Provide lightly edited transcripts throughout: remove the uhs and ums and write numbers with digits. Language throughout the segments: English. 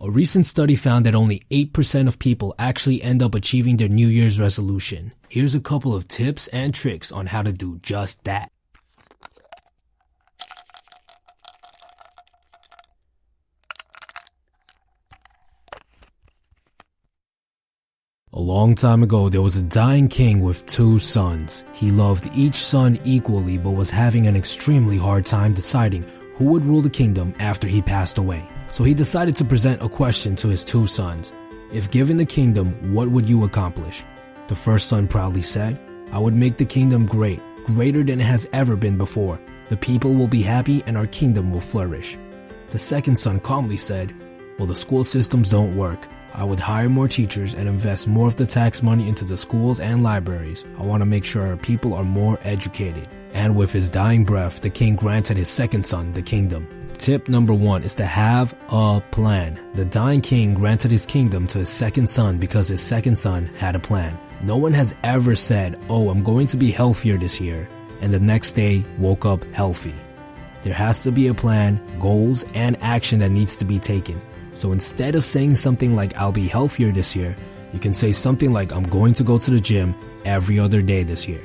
A recent study found that only 8% of people actually end up achieving their New Year's resolution. Here's a couple of tips and tricks on how to do just that. A long time ago, there was a dying king with 2 sons. He loved each son equally but was having an extremely hard time deciding who would rule the kingdom after he passed away. So he decided to present a question to his 2 sons. If given the kingdom, what would you accomplish? The first son proudly said, I would make the kingdom great, greater than it has ever been before. The people will be happy and our kingdom will flourish. The second son calmly said, well, the school systems don't work. I would hire more teachers and invest more of the tax money into the schools and libraries. I want to make sure our people are more educated. And with his dying breath, the king granted his second son the kingdom. Tip number 1 is to have a plan. The dying king granted his kingdom to his second son because his second son had a plan. No one has ever said, oh, I'm going to be healthier this year, and the next day woke up healthy. There has to be a plan, goals, and action that needs to be taken. So instead of saying something like, I'll be healthier this year, you can say something like, I'm going to go to the gym every other day this year.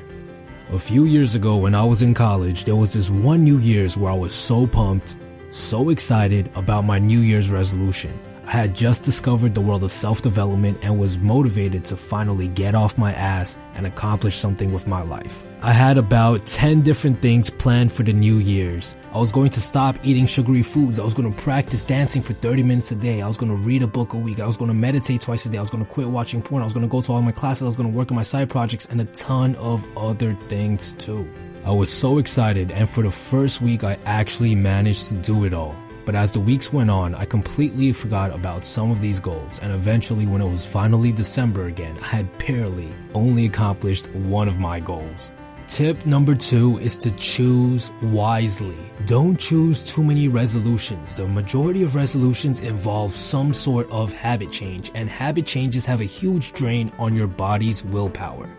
A few years ago when I was in college, there was this one New Year's where I was so pumped, so excited about my New Year's resolution. I had just discovered the world of self-development and was motivated to finally get off my ass and accomplish something with my life. I had about 10 different things planned for the New Year's. I was going to stop eating sugary foods. I was going to practice dancing for 30 minutes a day. I was going to read a book a week. I was going to meditate twice a day. I was going to quit watching porn. I was going to go to all my classes. I was going to work on my side projects and a ton of other things too. I was so excited, and for the first week I actually managed to do it all. But as the weeks went on, I completely forgot about some of these goals, and eventually when it was finally December again, I had barely only accomplished one of my goals. Tip number 2 is to choose wisely. Don't choose too many resolutions. The majority of resolutions involve some sort of habit change, and habit changes have a huge drain on your body's willpower.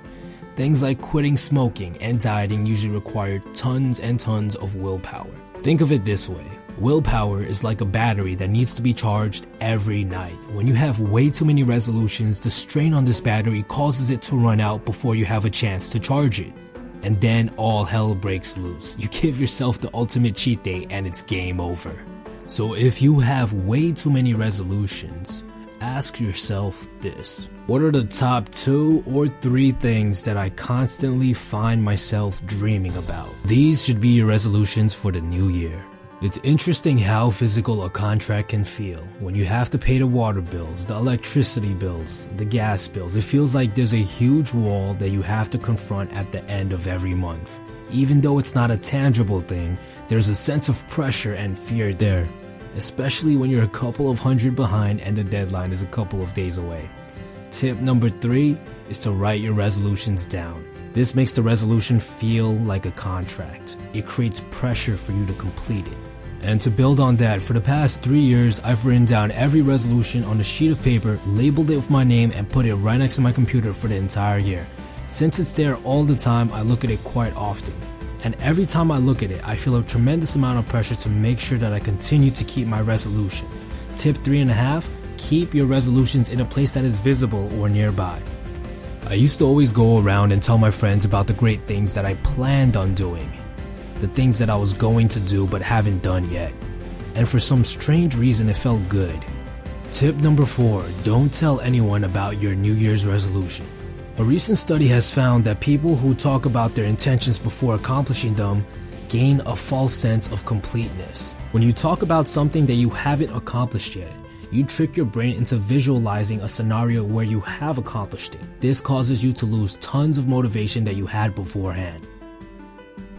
Things like quitting smoking and dieting usually require tons and tons of willpower. Think of it this way. Willpower is like a battery that needs to be charged every night. When you have way too many resolutions, the strain on this battery causes it to run out before you have a chance to charge it. And then all hell breaks loose. You give yourself the ultimate cheat day and it's game over. So if you have way too many resolutions, ask yourself this. What are the top 2 or 3 things that I constantly find myself dreaming about? These should be your resolutions for the new year. It's interesting how physical a contract can feel. When you have to pay the water bills, the electricity bills, the gas bills, it feels like there's a huge wall that you have to confront at the end of every month. Even though it's not a tangible thing, there's a sense of pressure and fear there, especially when you're a couple of hundred behind and the deadline is a couple of days away. Tip number 3 is to write your resolutions down. This makes the resolution feel like a contract. It creates pressure for you to complete it. And to build on that, for the past 3 years, I've written down every resolution on a sheet of paper, labeled it with my name, and put it right next to my computer for the entire year. Since it's there all the time, I look at it quite often. And every time I look at it, I feel a tremendous amount of pressure to make sure that I continue to keep my resolution. Tip 3.5, keep your resolutions in a place that is visible or nearby. I used to always go around and tell my friends about the great things that I planned on doing, the things that I was going to do but haven't done yet. And for some strange reason, it felt good. Tip number 4, don't tell anyone about your New Year's resolution. A recent study has found that people who talk about their intentions before accomplishing them gain a false sense of completeness. When you talk about something that you haven't accomplished yet, you trick your brain into visualizing a scenario where you have accomplished it. This causes you to lose tons of motivation that you had beforehand.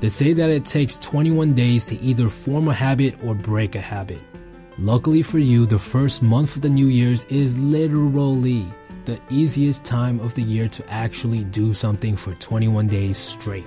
They say that it takes 21 days to either form a habit or break a habit. Luckily for you, the first month of the New Year's is literally the easiest time of the year to actually do something for 21 days straight.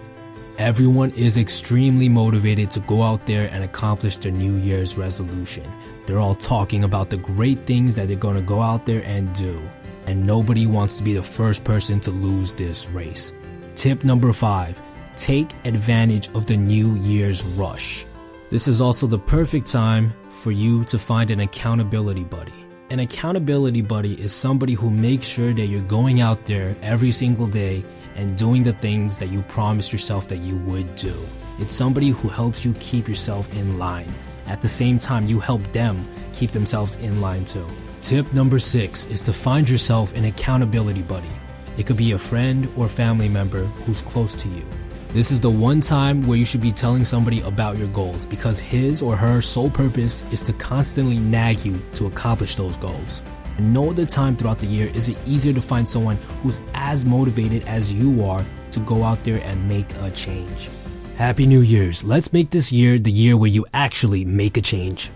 Everyone is extremely motivated to go out there and accomplish their New Year's resolution. They're all talking about the great things that they're going to go out there and do. And nobody wants to be the first person to lose this race. Tip number 5, take advantage of the New Year's rush. This is also the perfect time for you to find an accountability buddy. An accountability buddy is somebody who makes sure that you're going out there every single day and doing the things that you promised yourself that you would do. It's somebody who helps you keep yourself in line. At the same time, you help them keep themselves in line too. Tip number 6 is to find yourself an accountability buddy. It could be a friend or family member who's close to you. This is the one time where you should be telling somebody about your goals, because his or her sole purpose is to constantly nag you to accomplish those goals. And no other time throughout the year is it easier to find someone who's as motivated as you are to go out there and make a change. Happy New Year's. Let's make this year the year where you actually make a change.